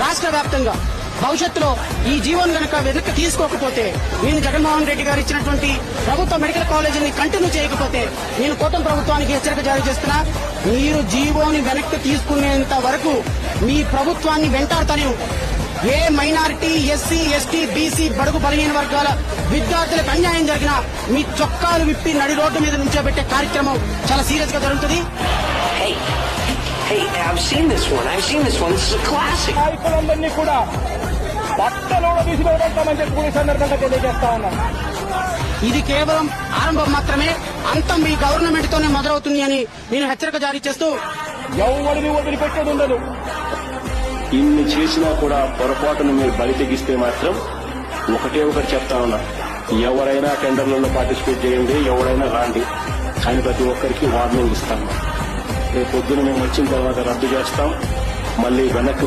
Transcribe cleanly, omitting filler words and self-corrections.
రాష్ట్ర వ్యాప్తంగా భవిష్యత్తులో ఈ జీవోను గనక వెనక్కి తీసుకోకపోతే, నేను జగన్మోహన్ రెడ్డి గారు ఇచ్చినటువంటి ప్రభుత్వ మెడికల్ కాలేజీని కంటిన్యూ చేయకపోతే నేను కూటమి ప్రభుత్వానికి హెచ్చరిక జారీ చేస్తున్నా. మీరు జీవోని వెనక్కి తీసుకునేంత వరకు మీ ప్రభుత్వాన్ని వెంటాడుతూనే ఉంటారు. ఏ మైనారిటీ, ఎస్సీ, ఎస్టీ, బీసీ, బడుగు బలహీన వర్గాల విద్యార్థులకు అన్యాయం జరిగినా మీ చొక్కాలు విప్పి నడి రోడ్డు మీద నుంచోబెట్టే కార్యక్రమం చాలా సీరియస్ గా జరుగుతుంది. నాయకులందరినీ కూడా బట్టలోడ తీసివేస్తామని చెప్పి ఈ సందర్భంగా తెలియజేస్తా ఉన్నాం. ఇది కేవలం ఆరంభం మాత్రమే, అంతం మీ గవర్నమెంట్ తోనే మొదలవుతుంది అని నేను హెచ్చరిక జారీ చేస్తూ ఎవరిని వదిలిపెట్టేది ఉండదు. ఇన్ని చేసినా కూడా పొరపాటును మీరు బలి తెగిస్తే మాత్రం ఒకటి చెప్తా ఉన్నా, ఎవరైనా టెండర్లలో పార్టిసిపేట్ చేయండి, ఎవరైనా రాండి అని ప్రతి ఒక్కరికి వార్నింగ్ ఇస్తాం. రేపు పొద్దున మేము వచ్చిన తర్వాత రద్దు చేస్తాం, మళ్ళీ వెనక్కి